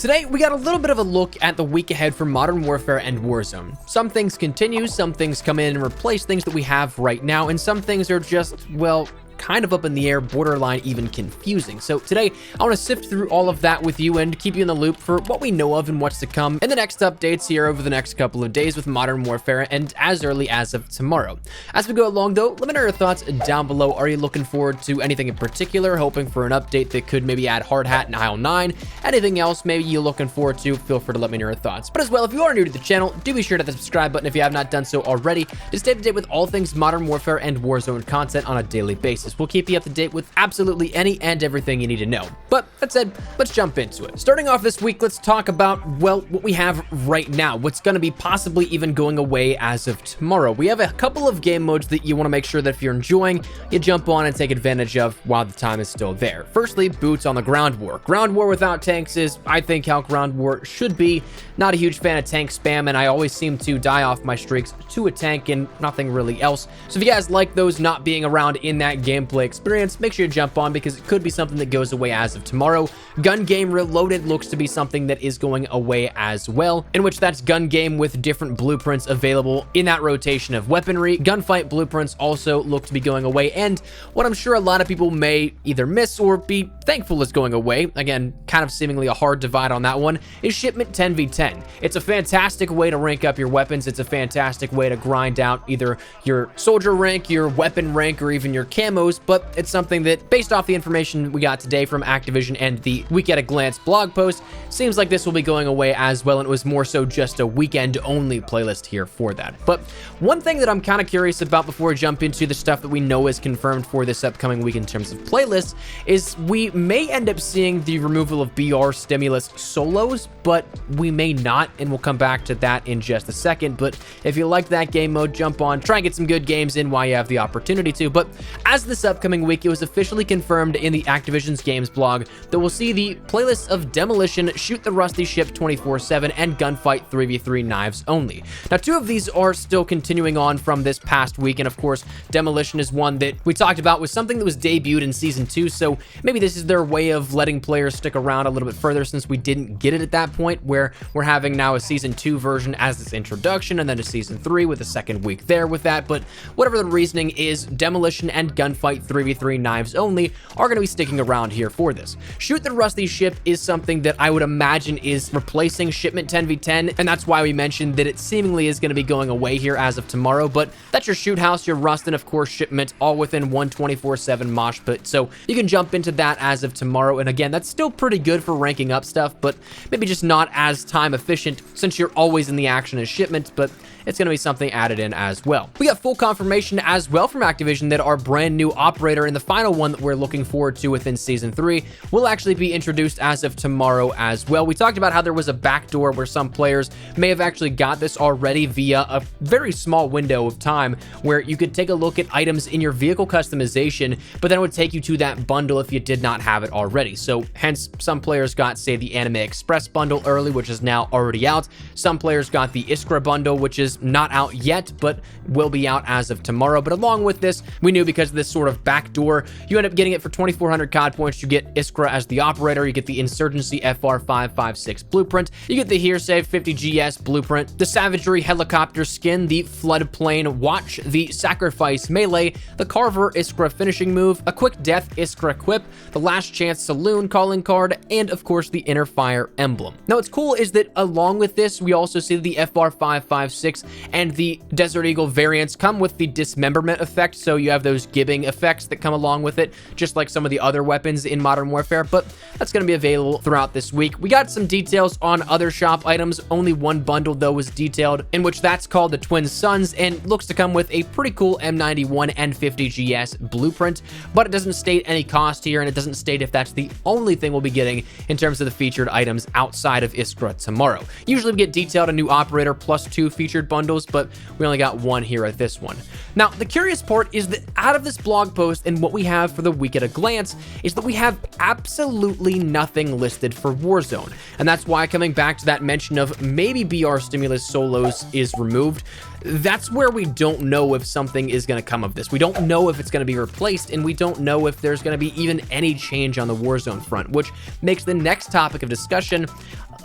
Today, we got a little bit of a look at the week ahead for Modern Warfare and Warzone. Some things continue, some things come in and replace things that we have right now, and some things are just, well, kind of up in the air, borderline even confusing. So today, I want to sift through all of that with you and keep you in the loop for what we know of and what's to come in the next updates here over the next couple of days with Modern Warfare and as early as of tomorrow. As we go along though, let me know your thoughts down below. Are you looking forward to anything in particular, hoping for an update that could maybe add hard hat and aisle 9? Anything else maybe you're looking forward to, feel free to let me know your thoughts. But as well, if you are new to the channel, do be sure to hit the subscribe button if you have not done so already to stay up to date with all things Modern Warfare and Warzone content on a daily basis. We'll keep you up to date with absolutely any and everything you need to know. But that said, let's jump into it. Starting off this week, let's talk about, well, what we have right now, what's going to be possibly even going away as of tomorrow. We have a couple of game modes that you want to make sure that if you're enjoying, you jump on and take advantage of while the time is still there. Firstly, boots on the ground war. Ground war without tanks is, I think, how ground war should be. Not a huge fan of tank spam, and I always seem to die off my streaks to a tank and nothing really else. So if you guys like those not being around in that gameplay experience, make sure you jump on because it could be something that goes away as of tomorrow. Gun game reloaded looks to be something that is going away as well, in which that's gun game with different blueprints available in that rotation of weaponry. Gunfight blueprints also look to be going away, and what I'm sure a lot of people may either miss or be thankful is going away, again, kind of seemingly a hard divide on that one, is shipment 10v10. It's a fantastic way to rank up your weapons. It's a fantastic way to grind out either your soldier rank, your weapon rank, or even your camos, but it's something that, based off the information we got today from Activision and the Week at a Glance blog post, seems like this will be going away as well, and it was more so just a weekend-only playlist here for that. But one thing that I'm kind of curious about before we jump into the stuff that we know is confirmed for this upcoming week in terms of playlists is we may end up seeing the removal of BR stimulus solos, but we may not, and we'll come back to that in just a second. But if you like that game mode, jump on, try and get some good games in while you have the opportunity to. But as this upcoming week, it was officially confirmed in the Activision's games blog that we'll see the playlists of Demolition, Shoot the Rusty Ship 24/7, and Gunfight 3v3 Knives only. Now, two of these are still continuing on from this past week, and of course, Demolition is one that we talked about was something that was debuted in Season 2, so maybe this is their way of letting players stick around a little bit further since we didn't get it at that point, where we're having now a Season 2 version as its introduction, and then a Season 3 with a second week there with that. But whatever the reasoning is, Demolition and Gunfight 3v3 Knives only are going to be sticking around here for this. Shoot the Rusty Ship is something that I would imagine is replacing Shipment 10v10, and that's why we mentioned that it seemingly is going to be going away here as of tomorrow. But that's your Shoot House, your Rust, and of course Shipment, all within one 24/7 mosh pit, so you can jump into that as of tomorrow. And again, that's still pretty good for ranking up stuff, but maybe just not as time efficient since you're always in the action as Shipment, but it's going to be something added in as well. We got full confirmation as well from Activision that our brand new operator and the final one that we're looking forward to within Season 3 will actually be introduced as of tomorrow as well. We talked about how there was a backdoor where some players may have actually got this already via a very small window of time where you could take a look at items in your vehicle customization, but then it would take you to that bundle if you did not have it already. So hence, some players got, say, the Anime Express bundle early, which is now already out. Some players got the Iskra bundle, which is not out yet, but will be out as of tomorrow. But along with this, we knew because of this sort of backdoor, you end up getting it for 2,400 COD points. You get Iskra as the operator, you get the Insurgency FR556 blueprint, you get the Hearsay 50 GS blueprint, the Savagery helicopter skin, the Floodplain Watch, the Sacrifice melee, the Carver Iskra finishing move, a Quick Death Iskra equip, the Last Chance Saloon calling card, and of course the Inner Fire emblem. Now what's cool is that along with this, we also see the FR556 and the Desert Eagle variants come with the dismemberment effect, so you have those gibbing effects that come along with it, just like some of the other weapons in Modern Warfare, but that's going to be available throughout this week. We got some details on other shop items. Only one bundle, though, was detailed, in which that's called the Twin Suns, and looks to come with a pretty cool M91 and 50 GS blueprint, but it doesn't state any cost here, and it doesn't state if that's the only thing we'll be getting in terms of the featured items outside of Iskra tomorrow. Usually we get detailed a new operator plus 2 featured bundles, but we only got 1 here at this one. Now, the curious part is that out of this blog post and what we have for the week at a glance is that we have absolutely nothing listed for Warzone. And that's why, coming back to that mention of maybe BR Stimulus solos is removed, that's where we don't know if something is going to come of this. We don't know if it's going to be replaced, and we don't know if there's going to be even any change on the Warzone front, which makes the next topic of discussion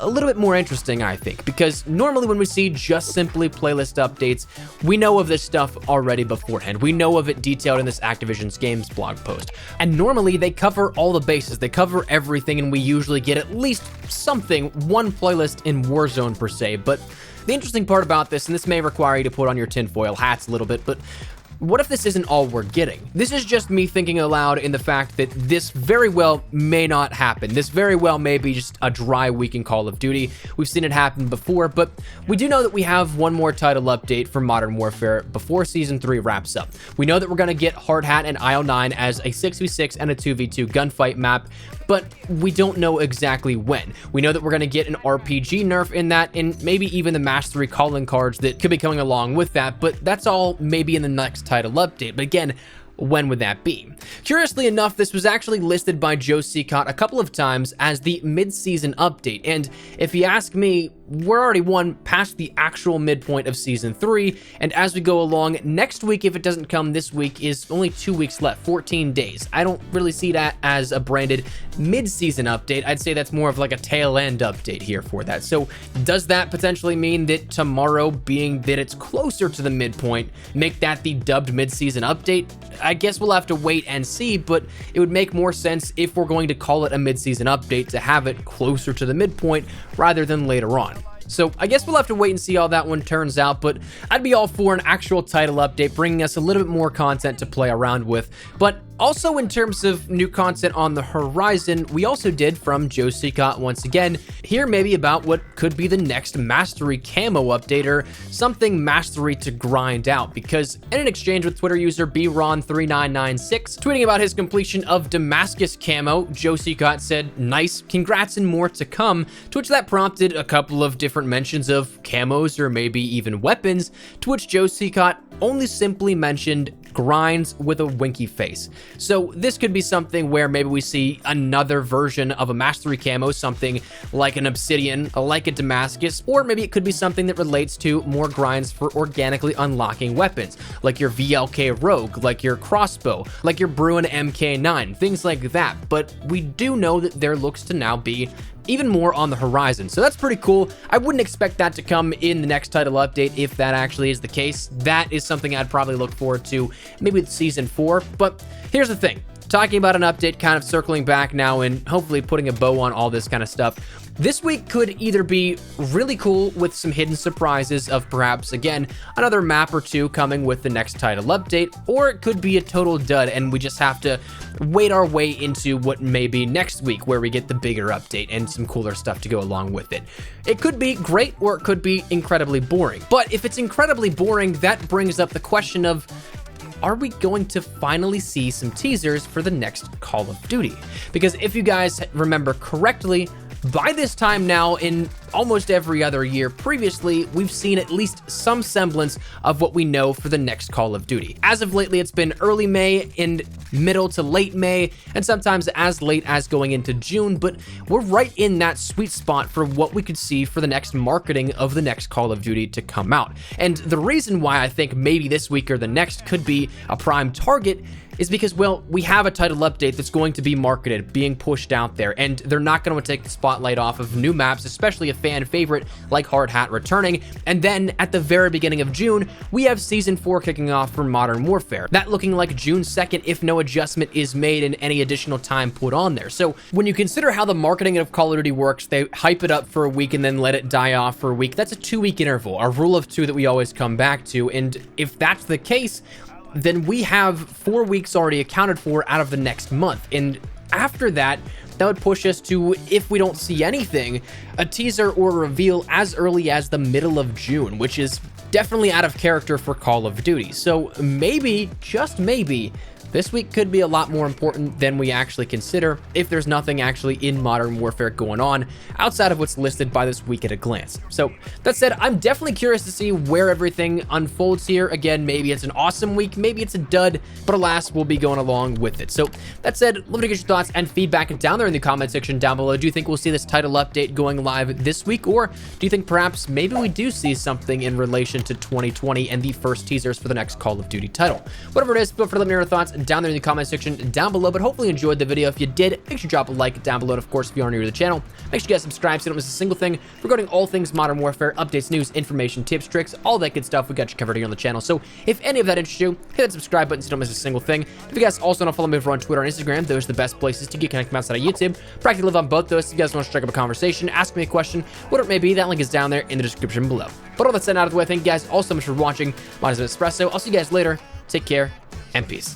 a little bit more interesting, I think, because normally when we see just simply playlist updates, we know of this stuff already beforehand. We know of it detailed in this Activision's Games blog post. And normally they cover all the bases, they cover everything, and we usually get at least something, one playlist in Warzone per se. But the interesting part about this, and this may require you to put on your tinfoil hats a little bit, but what if this isn't all we're getting? This is just me thinking aloud in the fact that this very well may not happen. This very well may be just a dry week in Call of Duty. We've seen it happen before, but we do know that we have one more title update for Modern Warfare before Season 3 wraps up. We know that we're going to get Hard Hat and IL-9 as a 6v6 and a 2v2 gunfight map, but we don't know exactly when. We know that we're going to get an RPG nerf in that, and maybe even the Mastery calling cards that could be coming along with that, but that's all maybe in the next title update. But again, when would that be? Curiously enough, this was actually listed by Joe Secott a couple of times as the mid-season update, and if you ask me, we're already one past the actual midpoint of Season 3, and as we go along, next week, if it doesn't come this week, is only 2 weeks left, 14 days. I don't really see that as a branded mid-season update. I'd say that's more of like a tail-end update here for that. So does that potentially mean that tomorrow, being that it's closer to the midpoint, make that the dubbed mid-season update? I guess we'll have to wait and see, but it would make more sense if we're going to call it a mid-season update to have it closer to the midpoint rather than later on. So I guess we'll have to wait and see how that one turns out, but I'd be all for an actual title update, bringing us a little bit more content to play around with. But also in terms of new content on the horizon, we also did, from Joe Secott once again, hear maybe about what could be the next Mastery camo update, or something Mastery to grind out, because in an exchange with Twitter user bron3996, tweeting about his completion of Damascus camo, Joe Secott said, "Nice, congrats and more to come," to which that prompted a couple of different mentions of camos or maybe even weapons, to which Joe Secott only simply mentioned grinds with a winky face. So this could be something where maybe we see another version of a Mastery camo, something like an Obsidian, like a Damascus, or maybe it could be something that relates to more grinds for organically unlocking weapons, like your VLK Rogue, like your crossbow, like your Bruin MK9, things like that. But we do know that there looks to now be even more on the horizon, so that's pretty cool. I wouldn't expect that to come in the next title update if that actually is the case. That is something I'd probably look forward to maybe with Season 4, but here's the thing. Talking about an update, kind of circling back now and hopefully putting a bow on all this kind of stuff, this week could either be really cool with some hidden surprises of perhaps, again, another map or two coming with the next title update, or it could be a total dud and we just have to wait our way into what may be next week, where we get the bigger update and some cooler stuff to go along with it. It could be great, or it could be incredibly boring. But if it's incredibly boring, that brings up the question of, are we going to finally see some teasers for the next Call of Duty? Because if you guys remember correctly, by this time now, in almost every other year previously, we've seen at least some semblance of what we know for the next Call of Duty. As of lately, it's been early May and middle to late May, and sometimes as late as going into June, but we're right in that sweet spot for what we could see for the next marketing of the next Call of Duty to come out. And the reason why I think maybe this week or the next could be a prime target is because, well, we have a title update that's going to be marketed, being pushed out there, and they're not going to take the spotlight off of new maps, especially a fan favorite like Hard Hat returning. And then at the very beginning of June, we have Season 4 kicking off for Modern Warfare. That looking like June 2nd if no adjustment is made and any additional time put on there. So when you consider how the marketing of Call of Duty works, they hype it up for a week and then let it die off for a week. That's a 2-week interval, a rule of 2 that we always come back to. And if that's the case, then we have 4 weeks already accounted for out of the next month. And after that, that would push us to, if we don't see anything, a teaser or reveal as early as the middle of June, which is definitely out of character for Call of Duty. So maybe, just maybe, this week could be a lot more important than we actually consider if there's nothing actually in Modern Warfare going on outside of what's listed by this week at a glance. So that said, I'm definitely curious to see where everything unfolds here. Again, maybe it's an awesome week, maybe it's a dud, but alas, we'll be going along with it. So that said, love to get your thoughts and feedback down there in the comment section down below. Do you think we'll see this title update going live this week, or do you think perhaps maybe we do see something in relation to 2020 and the first teasers for the next Call of Duty title? Whatever it is, feel free to let me know your thoughts down there in the comment section down below. But hopefully you enjoyed the video. If you did, make sure to drop a like down below. And of course, if you are new to the channel, make sure you guys subscribe so you don't miss a single thing regarding all things Modern Warfare, updates, news, information, tips, tricks, all that good stuff. We got you covered here on the channel. So if any of that interests you, hit that subscribe button so you don't miss a single thing. If you guys also want to follow me over on Twitter and Instagram, those are the best places to get connected from outside of YouTube. Practically live on both those. If you guys want to strike up a conversation, ask me a question, whatever it may be, that link is down there in the description below. But all that said out of the way, thank you guys all so much for watching. My name is Espresso. I'll see you guys later. Take care and peace.